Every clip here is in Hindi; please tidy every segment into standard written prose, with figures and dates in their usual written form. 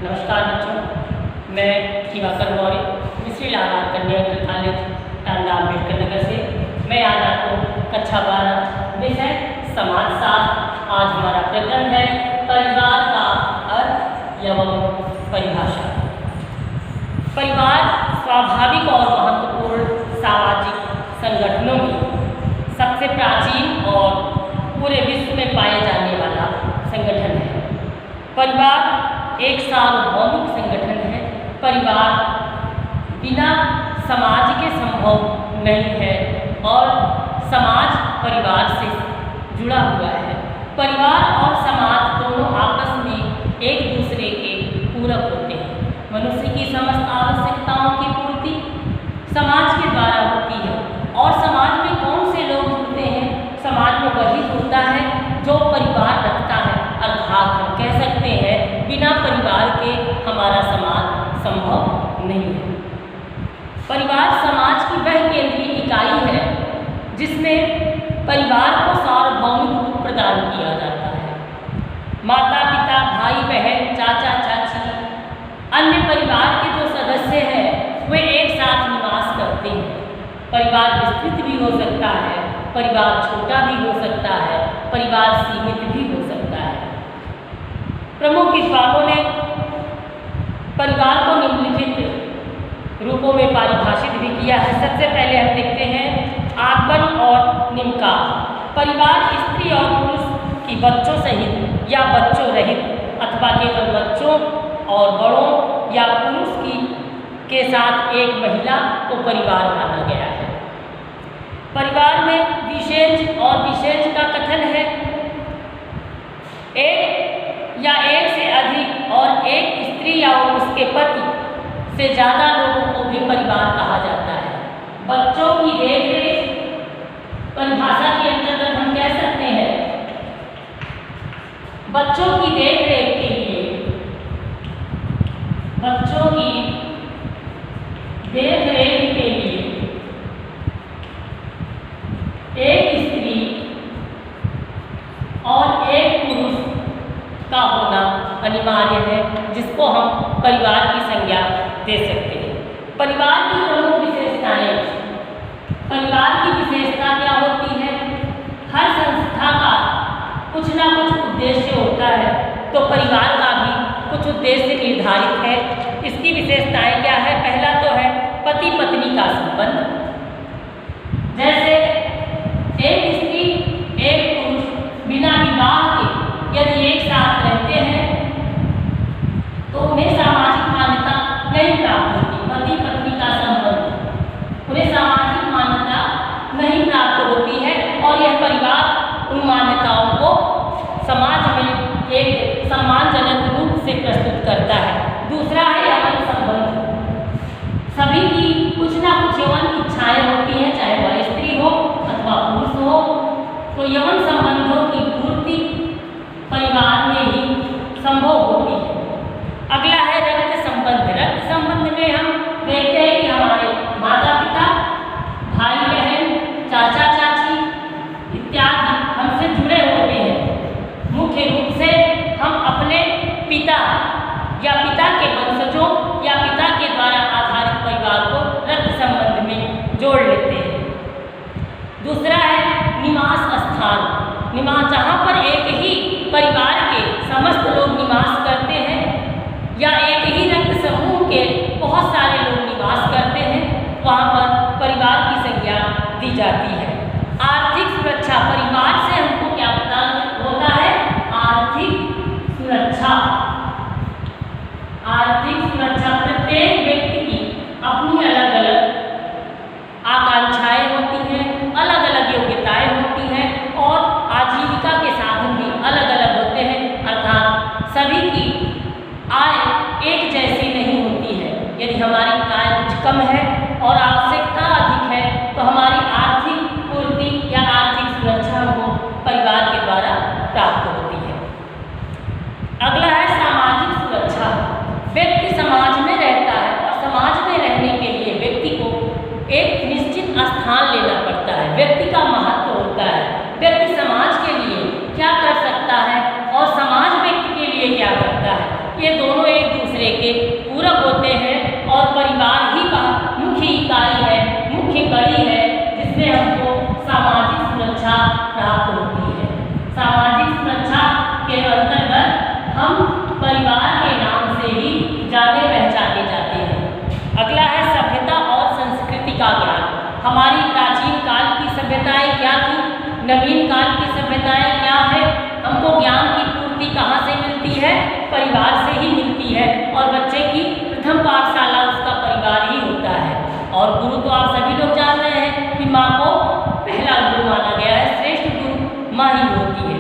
नमस्कार बच्चों, मैं दिवाकर मौर्य मिश्री लाल कन्या इंटर कॉलेज टांडा अम्बेडकर नगर से मैं आज आपको कक्षा 12 विषय समाजशास्त्र। आज हमारा प्रकरण है परिवार का अर्थ एवं परिभाषा। परिवार स्वाभाविक और महत्वपूर्ण सामाजिक संगठनों में सबसे प्राचीन और पूरे विश्व में पाए जाने वाला संगठन है। परिवार एक सार्वभौमिक संगठन है। परिवार बिना समाज के संभव नहीं है और समाज परिवार से जुड़ा हुआ है। परिवार और समाज दोनों आपस में एक दूसरे के पूरक होते हैं। मनुष्य की समस्त आवश्यकताओं की पूर्ति समाज के द्वारा होती है और समाज में कौन से लोग जुड़ते हैं? समाज में वही जुड़ता है जो परिवार रखता है। अर्थात हम कह सकते हैं बिना परिवार के हमारा समाज संभव नहीं है। परिवार समाज की वह केंद्रीय इकाई है जिसमें परिवार को सार्वभौमिक रूप प्रदान किया जाता है। माता पिता, भाई बहन, चाचा चाची, अन्य परिवार के जो सदस्य हैं वे एक साथ निवास करते हैं। परिवार विस्तृत भी हो सकता है, परिवार छोटा भी हो सकता है, परिवार सीमित भी हो सकता है। प्रमुख विद्वानों ने परिवार को निम्नलिखित रूपों में परिभाषित भी किया है। सबसे पहले हम देखते हैं आगमन और निमका। परिवार स्त्री और पुरुष की बच्चों सहित या बच्चों रहित अथवा केवल बच्चों और बड़ों या पुरुष के साथ एक महिला को परिवार माना गया है। परिवार में विशेष और विशेष का कथन है। एक या एक से अधिक और एक स्त्री या उसके पति से ज़्यादा लोगों को भी परिवार कहा जाता है। बच्चों की देखरेख परिभाषा के अंतर्गत हम कह सकते हैं बच्चों की देखरेख के लिए एक स्त्री और एक पुरुष का होना अनिवार्य है, जिसको हम परिवार की संज्ञा दे सकते हैं। परिवार की प्रमुख विशेषताएं। परिवार की विशेषता क्या होती है? हर संस्था का कुछ ना कुछ उद्देश्य होता है, तो परिवार का भी कुछ उद्देश्य निर्धारित है। इसकी विशेषताएं क्या है? पहला तो है पति पत्नी का संबंध। जैसे एक स्त्री एक पुरुष बिना विवाह के यदि एक साथ रहते हैं तो उन्हें सामाजिक मान्यता नहीं प्राप्त होती। पति पत्नी का संबंध उन्हें सामाजिक मान्यता नहीं प्राप्त होती है और यह परिवार उन मान्यताओं को समाज में एक सम्मानजनक रूप से प्रस्तुत करता है। दूसरा है यौन संबंध। सभी की कुछ ना कुछ यौन इच्छाएं होती हैं, चाहे वह स्त्री हो अथवा पुरुष हो, तो यौन संबंधों की पूर्ति परिवार में ही संभव होती है। अगला है रक्त संबंध। रक्त संबंध में हम देखते हैं कि हमारे माता पिता, भाई बहन, चाचा चाची इत्यादि हमसे जुड़े होते हैं। मुख्य रूप से हम अपने पिता या पिता के वंशजों या पिता के द्वारा आधारित परिवार को रक्त संबंध में जोड़ लेते हैं। दूसरा है निवास स्थान। निवास जहाँ पर एक ही परिवार के समस्त लोग निवास करते हैं या एक ही रक्त समूह के बहुत सारे लोग निवास करते हैं, वहाँ पर परिवार की संज्ञा दी जाती है। आर्थिक सुरक्षा। परिवार से हमको क्या प्रदान होता है? आर्थिक सुरक्षा। आर्थिक सुरक्षा प्रत्येक व्यक्ति की अपनी अलग अलग आकांक्षाएं होती हैं, अलग अलग योग्यताएं होती हैं और आजीविका के साधन भी अलग अलग होते हैं। अर्थात सभी की आय एक जैसी नहीं होती है। यदि हमारी आय कुछ कम है और आवश्यकता अधिक है तो हमारी आर्थिक पूर्ति या आर्थिक सुरक्षा हमको परिवार के द्वारा प्राप्त होती है। अगला है सामाजिक सुरक्षा। व्यक्ति समाज में रहता है और समाज में रहने के लिए व्यक्ति को एक निश्चित स्थान लेना पड़ता है। व्यक्ति का महत्व होता है। व्यक्ति समाज के लिए क्या कर सकता है और समाज व्यक्ति के लिए क्या करता है, ये दोनों एक दूसरे दूसरे के पूरक होते हैं और परिवार ही का मुख्य इकाई है, मुख्य कड़ी है, जिससे हमको सामाजिक सुरक्षा प्राप्त होती है। सामाजिक सुरक्षा के अंतर्गत हम परिवार के नाम से ही जाने पहचाने जाते हैं। अगला है सभ्यता और संस्कृति का ज्ञान। हमारी प्राचीन काल की सभ्यताएं क्या थी, नवीन काल की सभ्यताएं क्या है, हमको ज्ञान की पूर्ति कहाँ से मिलती है? परिवार से ही मिलती है। और बच्चे की प्रथम पाठशाला उसका परिवार ही होता है। और गुरु तो आप सभी लोग जान रहे हैं कि माँ को पहला गुरु माना गया है, श्रेष्ठ गुरु माँ ही होती है।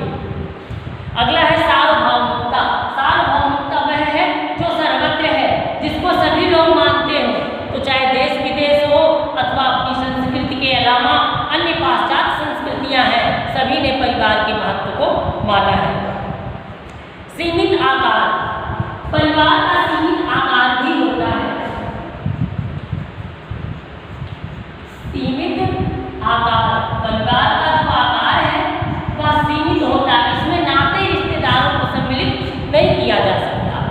अगला है सार्वभौमिकता। सार्वभौमिकता वह है जो सर्वत्र है, जिसको सभी लोग मानते हो, तो चाहे देश विदेश हो अथवा अपनी संस्कृति के अलावा अन्य पाश्चात्य संस्कृतियां हैं, सभी ने परिवार के महत्व को माना है। सीमित आकार। परिवार का सीमित आकार भी होता है। सीमित आकार, परिवार का जो आकार है वह सीमित होता है। इसमें नाते रिश्तेदारों को सम्मिलित नहीं किया जा सकता।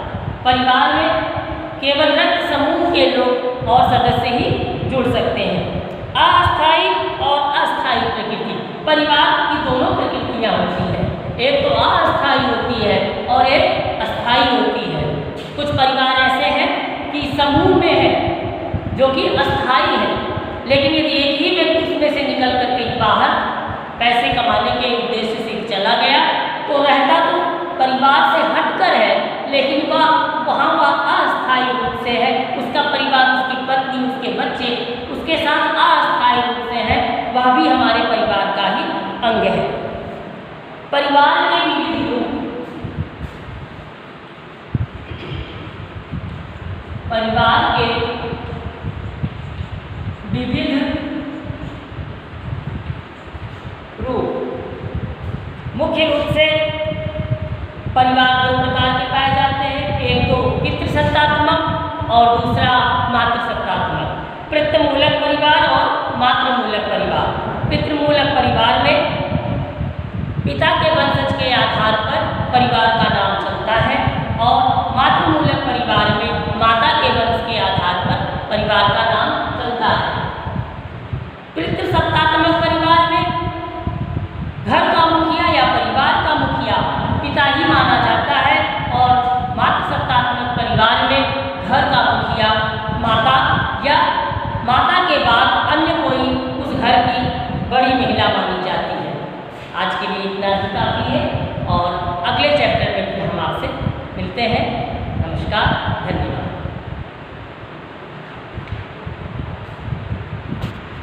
परिवार में केवल रक्त समूह के लोग और सदस्य ही जुड़ सकते हैं। अस्थायी और अस्थायी प्रकृति। परिवार की दोनों प्रकृतियां होती हैं, एक तो अस्थायी होती है और एक अस्थायी होती है। कुछ परिवार ऐसे हैं कि समूह में है जो कि अस्थायी है, लेकिन यदि एक ही व्यक्ति उसमें से निकल कर कहीं बाहर पैसे कमाने के उद्देश्य से चला गया तो रहता तो परिवार से हटकर है, लेकिन वहाँ अस्थायी रूप से है। उसका परिवार, उसकी पत्नी, उसके बच्चे उसके साथ अस्थायी रूप से है, वह भी हमारे परिवार का ही अंग है। परिवार के विविध रूप। परिवार के विविध रूप। मुख्य रूप से परिवार दो प्रकार के पाए जाते हैं, एक तो पितृसत्तात्मक और दूसरा मातृसत्तात्मक। पितृमूलक परिवार और मातृमूलक परिवार। पितृमूलक परिवार में पिता के वंशज के आधार पर परिवार का नाम चलता है और मातृमूलक परिवार में माता के वंश के आधार पर परिवार का नाम चलता है। पितृसत्तात्मक परिवार में घर का मुखिया या परिवार का मुखिया पिता ही माना जाता है और मातृसत्तात्मक परिवार में घर का मुखिया माता या माता के बाद अन्य कोई उस घर की बड़ी महिला मानी जाती है। आज के लिए इतना ही काफ़ी है और अगले चैप्टर में हम आपसे मिलते हैं। नमस्कार, धन्यवाद।